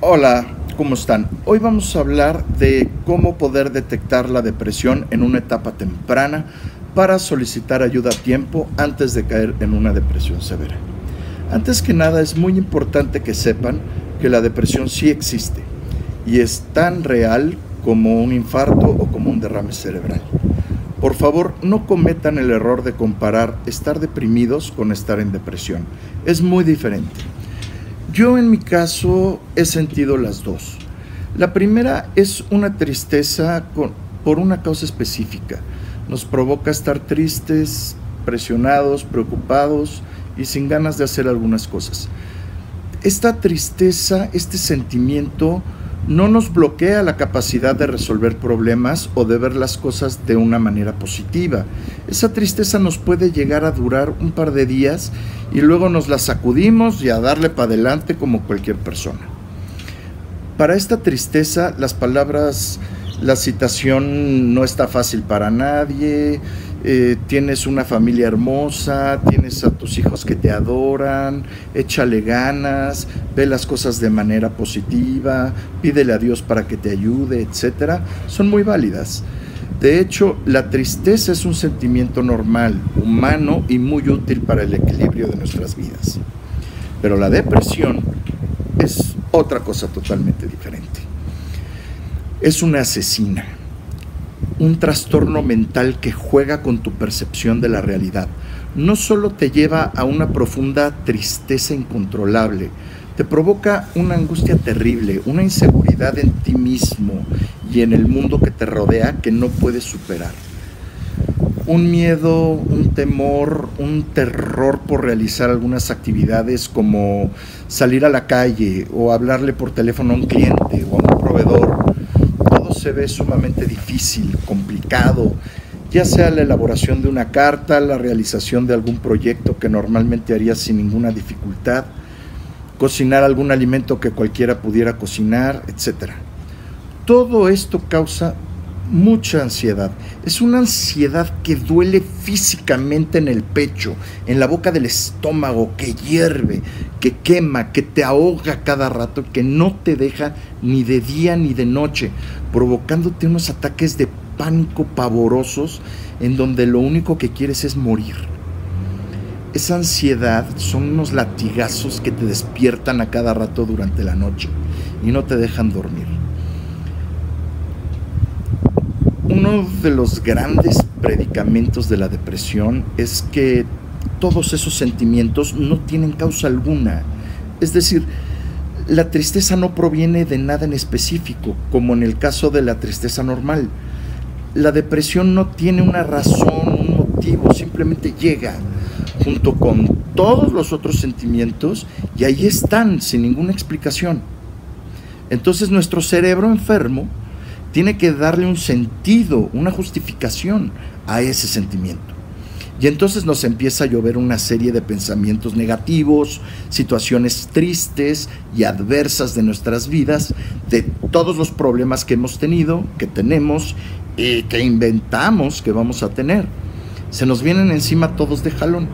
Hola, ¿cómo están? Hoy vamos a hablar de cómo poder detectar la depresión en una etapa temprana para solicitar ayuda a tiempo antes de caer en una depresión severa. Antes que nada, es muy importante que sepan que la depresión sí existe y es tan real como un infarto o como un derrame cerebral. Por favor, no cometan el error de comparar estar deprimidos con estar en depresión. Es muy diferente. Yo en mi caso he sentido las dos. La primera es una tristeza por una causa específica. Nos provoca estar tristes, presionados, preocupados y sin ganas de hacer algunas cosas. Esta tristeza, este sentimiento, no nos bloquea la capacidad de resolver problemas o de ver las cosas de una manera positiva. Esa tristeza nos puede llegar a durar un par de días y luego nos la sacudimos y a darle para adelante como cualquier persona. Para esta tristeza, la citación no está fácil para nadie. Tienes una familia hermosa, tienes a tus hijos que te adoran, échale ganas, ve las cosas de manera positiva, pídele a Dios para que te ayude, etcétera, son muy válidas. De hecho, la tristeza es un sentimiento normal, humano y muy útil para el equilibrio de nuestras vidas. Pero la depresión es otra cosa totalmente diferente. Es una asesina. Un trastorno mental que juega con tu percepción de la realidad. No solo te lleva a una profunda tristeza incontrolable, te provoca una angustia terrible, una inseguridad en ti mismo y en el mundo que te rodea que no puedes superar. Un miedo, un temor, un terror por realizar algunas actividades como salir a la calle o hablarle por teléfono a un cliente o a un proveedor. Se ve sumamente difícil, complicado, ya sea la elaboración de una carta, la realización de algún proyecto que normalmente harías sin ninguna dificultad, cocinar algún alimento que cualquiera pudiera cocinar, etc. Todo esto causa mucha ansiedad. Es una ansiedad que duele físicamente en el pecho, en la boca del estómago, que hierve, que quema, que te ahoga cada rato, que no te deja ni de día ni de noche, provocándote unos ataques de pánico pavorosos en donde lo único que quieres es morir. Esa ansiedad son unos latigazos que te despiertan a cada rato durante la noche y no te dejan dormir. Uno de los grandes predicamentos de la depresión es que todos esos sentimientos no tienen causa alguna. Es decir, la tristeza no proviene de nada en específico, como en el caso de la tristeza normal. La depresión no tiene una razón, un motivo, simplemente llega junto con todos los otros sentimientos y ahí están, sin ninguna explicación. Entonces nuestro cerebro enfermo tiene que darle un sentido, una justificación a ese sentimiento. Y entonces nos empieza a llover una serie de pensamientos negativos, situaciones tristes y adversas de nuestras vidas, de todos los problemas que hemos tenido, que tenemos y que inventamos que vamos a tener. Se nos vienen encima todos de jalón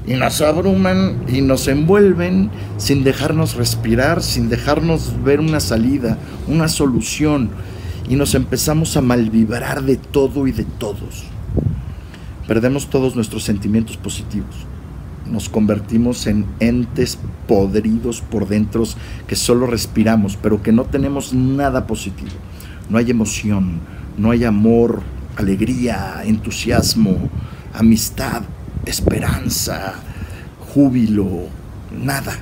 y nos abruman y nos envuelven sin dejarnos respirar, sin dejarnos ver una salida, una solución. Y nos empezamos a malvibrar de todo y de todos. Perdemos todos nuestros sentimientos positivos. Nos convertimos en entes podridos por dentro que solo respiramos, pero que no tenemos nada positivo. No hay emoción, no hay amor, alegría, entusiasmo, amistad, esperanza, júbilo, nada.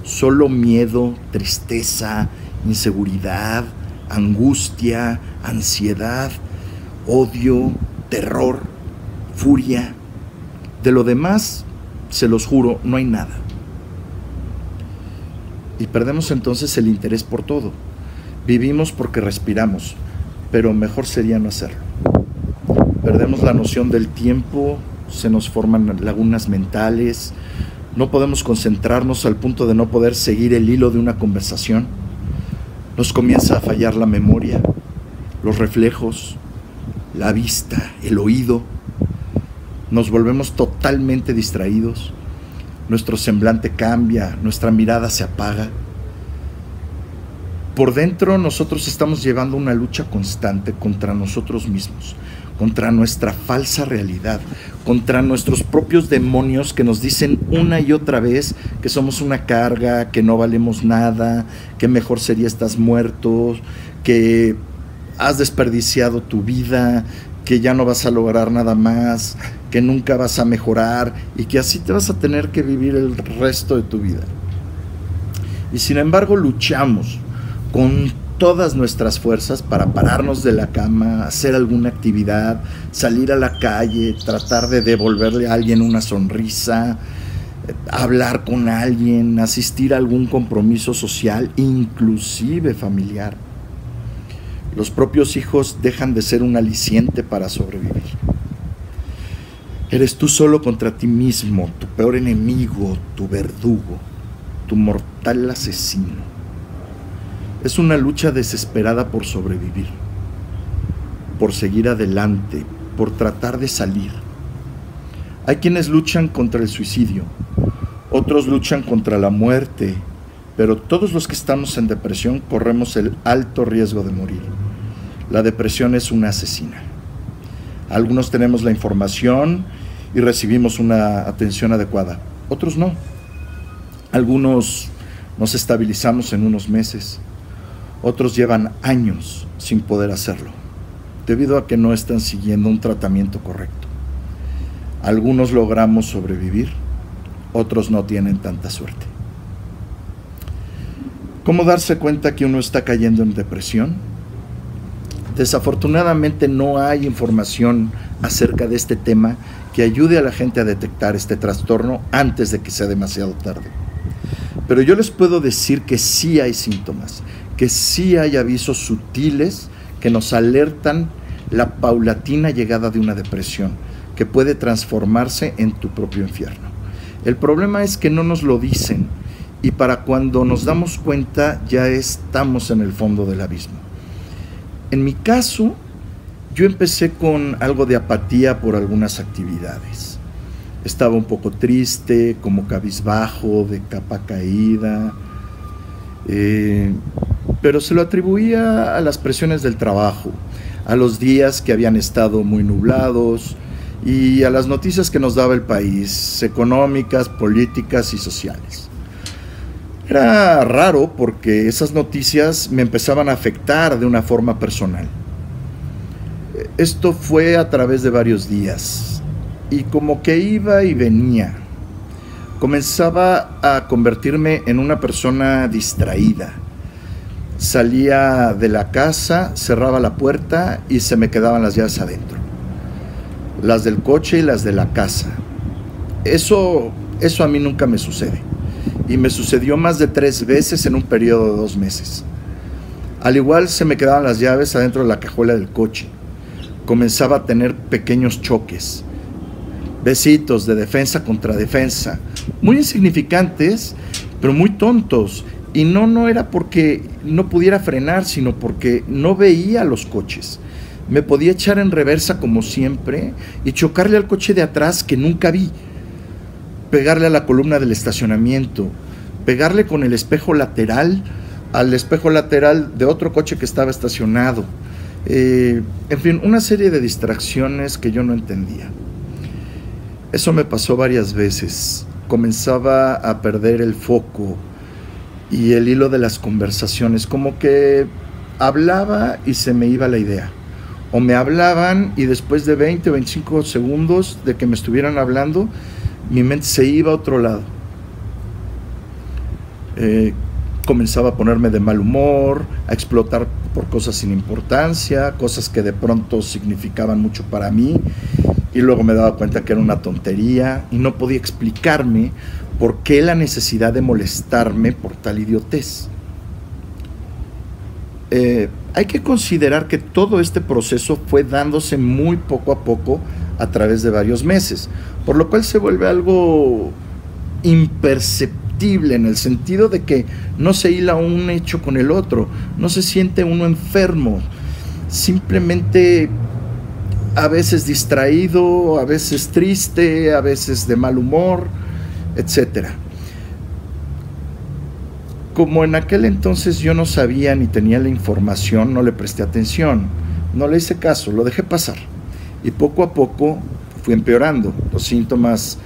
Solo miedo, tristeza, inseguridad, angustia, ansiedad, odio, terror, furia. De lo demás, se los juro, no hay nada. Y perdemos entonces el interés por todo. Vivimos porque respiramos, pero mejor sería no hacerlo. Perdemos la noción del tiempo, se nos forman lagunas mentales, no podemos concentrarnos al punto de no poder seguir el hilo de una conversación. Nos comienza a fallar la memoria, los reflejos, la vista, el oído. Nos volvemos totalmente distraídos. Nuestro semblante cambia, nuestra mirada se apaga. por dentro nosotros estamos llevando una lucha constante contra nosotros mismos, contra nuestra falsa realidad, contra nuestros propios demonios que nos dicen una y otra vez que somos una carga, que no valemos nada, que mejor sería estás muerto, que has desperdiciado tu vida, que ya no vas a lograr nada más, que nunca vas a mejorar y que así te vas a tener que vivir el resto de tu vida. Y sin embargo luchamos con todas nuestras fuerzas para pararnos de la cama, hacer alguna actividad, salir a la calle, tratar de devolverle a alguien una sonrisa, hablar con alguien, asistir a algún compromiso social, inclusive familiar. Los propios hijos dejan de ser un aliciente para sobrevivir. Eres tú solo contra ti mismo, tu peor enemigo, tu verdugo, tu mortal asesino. Es una lucha desesperada por sobrevivir, por seguir adelante, por tratar de salir. Hay quienes luchan contra el suicidio, otros luchan contra la muerte, pero todos los que estamos en depresión corremos el alto riesgo de morir. La depresión es una asesina. Algunos tenemos la información y recibimos una atención adecuada, otros no. Algunos nos estabilizamos en unos meses, otros llevan años sin poder hacerlo, debido a que no están siguiendo un tratamiento correcto. Algunos logramos sobrevivir, otros no tienen tanta suerte. ¿Cómo darse cuenta que uno está cayendo en depresión? Desafortunadamente no hay información acerca de este tema que ayude a la gente a detectar este trastorno antes de que sea demasiado tarde. Pero yo les puedo decir que sí hay síntomas, que sí hay avisos sutiles que nos alertan la paulatina llegada de una depresión, que puede transformarse en tu propio infierno. El problema es que no nos lo dicen y para cuando nos damos cuenta ya estamos en el fondo del abismo. En mi caso, yo empecé con algo de apatía por algunas actividades. Estaba un poco triste, como cabizbajo, de capa caída, pero se lo atribuía a las presiones del trabajo, a los días que habían estado muy nublados y a las noticias que nos daba el país, económicas, políticas y sociales. Era raro porque esas noticias me empezaban a afectar de una forma personal. Esto fue a través de varios días y como que iba y venía. Comenzaba a convertirme en una persona distraída. Salía de la casa, cerraba la puerta y se me quedaban las llaves adentro. Las del coche y las de la casa. Eso a mí nunca me sucede. Y me sucedió más de 3 veces en un periodo de 2 meses. Al igual se me quedaban las llaves adentro de la cajuela del coche. Comenzaba a tener pequeños choques, besitos de defensa contra defensa, muy insignificantes, pero muy tontos. Y no era porque no pudiera frenar, sino porque no veía los coches. Me podía echar en reversa como siempre y chocarle al coche de atrás que nunca vi. Pegarle a la columna del estacionamiento, pegarle con el espejo lateral al espejo lateral de otro coche que estaba estacionado. En fin, una serie de distracciones que yo no entendía. Eso me pasó varias veces. Comenzaba a perder el foco y el hilo de las conversaciones, como que hablaba y se me iba la idea. O me hablaban y después de 20 o 25 segundos de que me estuvieran hablando, mi mente se iba a otro lado. Comenzaba a ponerme de mal humor, a explotar por cosas sin importancia, cosas que de pronto significaban mucho para mí, y luego me daba cuenta que era una tontería y no podía explicarme por qué la necesidad de molestarme por tal idiotez. Hay que considerar que todo este proceso fue dándose muy poco a poco a través de varios meses, por lo cual se vuelve algo imperceptible en el sentido de que no se hila un hecho con el otro, no se siente uno enfermo, simplemente a veces distraído, a veces triste, a veces de mal humor, etc. Como en aquel entonces yo no sabía ni tenía la información, no le presté atención, no le hice caso, lo dejé pasar. Y poco a poco fui empeorando, los síntomas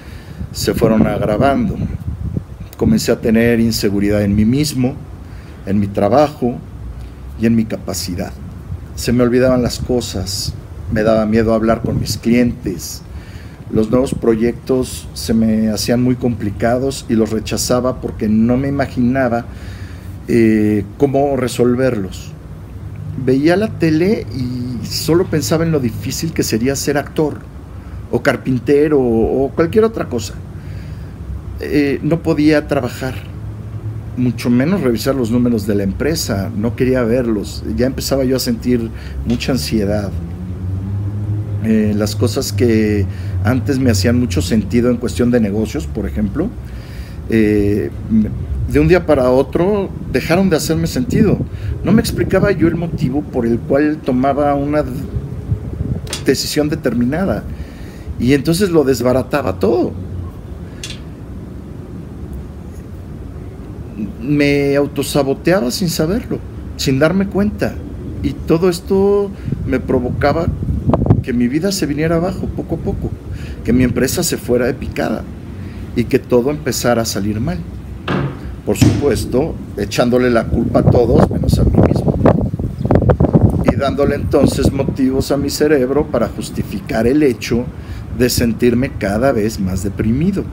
se fueron agravando. Comencé a tener inseguridad en mí mismo, en mi trabajo y en mi capacidad. Se me olvidaban las cosas, me daba miedo hablar con mis clientes. Los nuevos proyectos se me hacían muy complicados y los rechazaba porque no me imaginaba cómo resolverlos. Veía la tele y solo pensaba en lo difícil que sería ser actor o carpintero o cualquier otra cosa. No podía trabajar, mucho menos revisar los números de la empresa, no quería verlos, ya empezaba yo a sentir mucha ansiedad. Las cosas que antes me hacían mucho sentido en cuestión de negocios, por ejemplo, de un día para otro dejaron de hacerme sentido. No me explicaba yo el motivo por el cual tomaba una decisión determinada y entonces lo desbarataba todo. Me autosaboteaba sin saberlo, sin darme cuenta, y todo esto me provocaba que mi vida se viniera abajo poco a poco, que mi empresa se fuera de picada y que todo empezara a salir mal. Por supuesto, echándole la culpa a todos menos a mí mismo, y dándole entonces motivos a mi cerebro para justificar el hecho de sentirme cada vez más deprimido.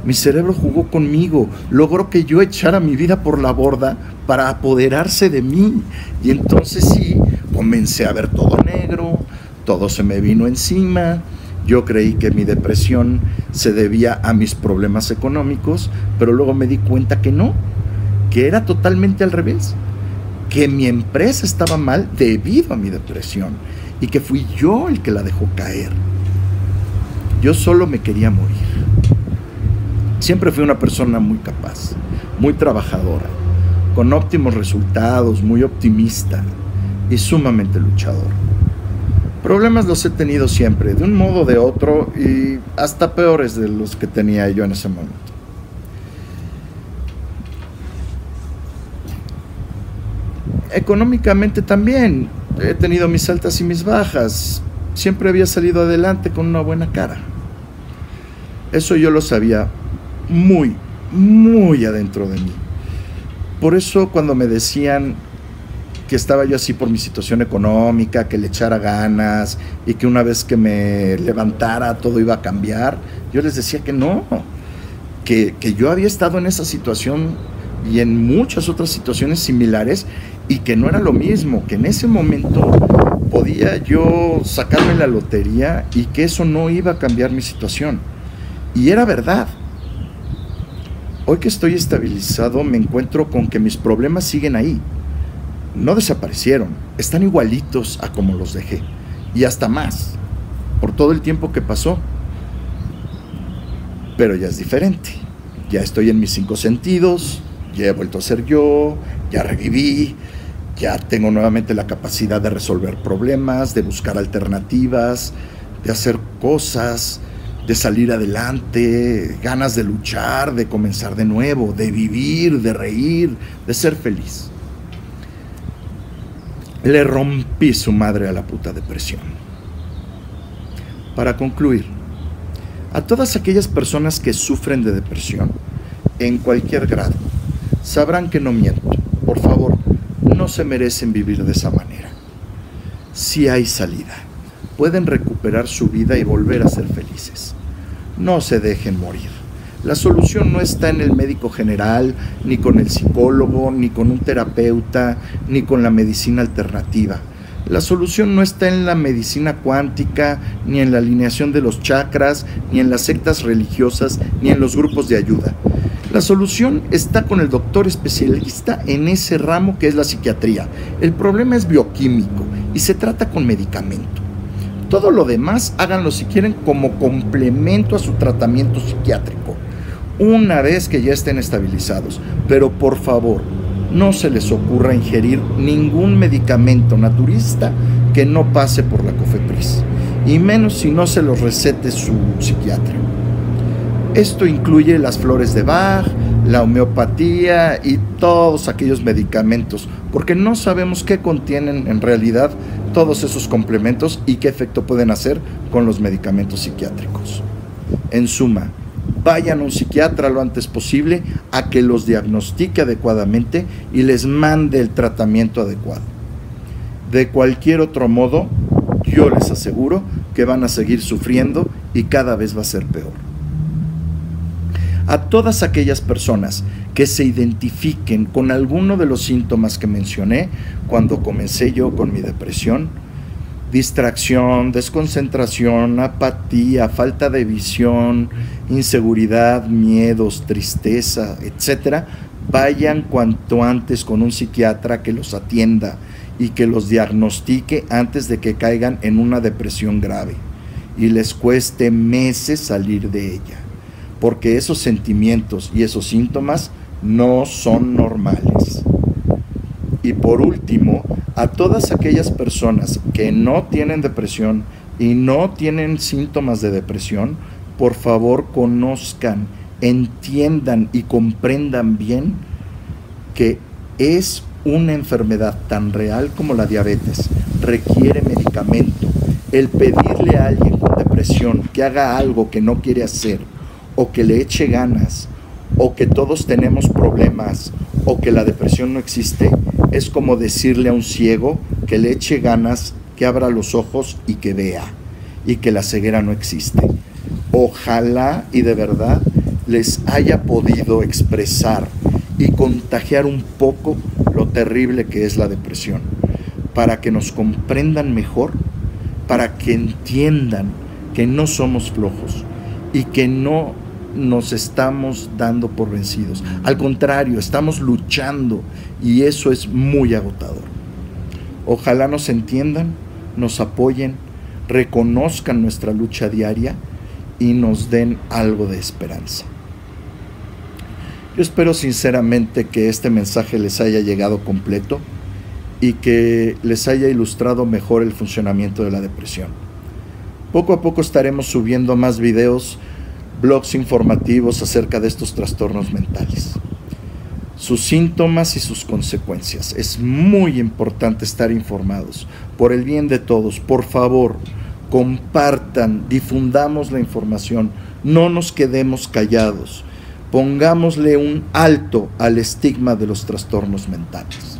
Mi cerebro jugó conmigo, logró que yo echara mi vida por la borda para apoderarse de mí, y entonces sí, comencé a ver todo negro, todo se me vino encima. Yo creí que mi depresión se debía a mis problemas económicos, pero luego me di cuenta que no, que era totalmente al revés, que mi empresa estaba mal debido a mi depresión y que fui yo el que la dejó caer. Yo solo me quería morir. Siempre fui una persona muy capaz, muy trabajadora, con óptimos resultados, muy optimista y sumamente luchador. Problemas los he tenido siempre, de un modo o de otro, y hasta peores de los que tenía yo en ese momento. Económicamente también he tenido mis altas y mis bajas. Siempre había salido adelante con una buena cara. Eso yo lo sabía muy, muy adentro de mí. Por eso cuando me decían que estaba yo así por mi situación económica, que le echara ganas y que una vez que me levantara todo iba a cambiar, yo les decía que no, que yo había estado en esa situación y en muchas otras situaciones similares y que no era lo mismo, que en ese momento podía yo sacarme la lotería y que eso no iba a cambiar mi situación. Y era verdad. Hoy que estoy estabilizado me encuentro con que mis problemas siguen ahí. No desaparecieron, están igualitos a como los dejé, y hasta más, por todo el tiempo que pasó. Pero ya es diferente, ya estoy en mis 5 sentidos, ya he vuelto a ser yo, ya reviví, ya tengo nuevamente la capacidad de resolver problemas, de buscar alternativas, de hacer cosas, de salir adelante, ganas de luchar, de comenzar de nuevo, de vivir, de reír, de ser feliz. Le rompí su madre a la puta depresión. Para concluir, a todas aquellas personas que sufren de depresión, en cualquier grado, sabrán que no miento. Por favor, no se merecen vivir de esa manera. Sí hay salida. Pueden recuperar su vida y volver a ser felices. No se dejen morir. La solución no está en el médico general, ni con el psicólogo, ni con un terapeuta, ni con la medicina alternativa. La solución no está en la medicina cuántica, ni en la alineación de los chakras, ni en las sectas religiosas, ni en los grupos de ayuda. La solución está con el doctor especialista en ese ramo que es la psiquiatría. El problema es bioquímico y se trata con medicamento. Todo lo demás háganlo si quieren como complemento a su tratamiento psiquiátrico, una vez que ya estén estabilizados. Pero por favor, no se les ocurra ingerir ningún medicamento naturista que no pase por la COFEPRIS, y menos si no se los recete su psiquiatra. Esto incluye las flores de Bach, la homeopatía y todos aquellos medicamentos, porque no sabemos qué contienen en realidad todos esos complementos y qué efecto pueden hacer con los medicamentos psiquiátricos. En suma, vayan a un psiquiatra lo antes posible a que los diagnostique adecuadamente y les mande el tratamiento adecuado. De cualquier otro modo, yo les aseguro que van a seguir sufriendo y cada vez va a ser peor. A todas aquellas personas que se identifiquen con alguno de los síntomas que mencioné cuando comencé yo con mi depresión, distracción, desconcentración, apatía, falta de visión, inseguridad, miedos, tristeza, etc., vayan cuanto antes con un psiquiatra que los atienda y que los diagnostique antes de que caigan en una depresión grave y les cueste meses salir de ella, porque esos sentimientos y esos síntomas no son normales. Y por último, a todas aquellas personas que no tienen depresión y no tienen síntomas de depresión, por favor conozcan, entiendan y comprendan bien que es una enfermedad tan real como la diabetes, requiere medicamento. El pedirle a alguien con depresión que haga algo que no quiere hacer, o que le eche ganas, o que todos tenemos problemas, o que la depresión no existe, es como decirle a un ciego que le eche ganas, que abra los ojos y que vea, y que la ceguera no existe. Ojalá y de verdad les haya podido expresar y contagiar un poco lo terrible que es la depresión, para que nos comprendan mejor, para que entiendan que no somos flojos y que no nos estamos dando por vencidos. Al contrario, estamos luchando y eso es muy agotador. Ojalá nos entiendan, nos apoyen, reconozcan nuestra lucha diaria y nos den algo de esperanza. Yo espero sinceramente que este mensaje les haya llegado completo y que les haya ilustrado mejor el funcionamiento de la depresión. Poco a poco estaremos subiendo más videos, blogs informativos acerca de estos trastornos mentales, sus síntomas y sus consecuencias. Es muy importante estar informados por el bien de todos. Por favor, compartan, difundamos la información, no nos quedemos callados, pongámosle un alto al estigma de los trastornos mentales.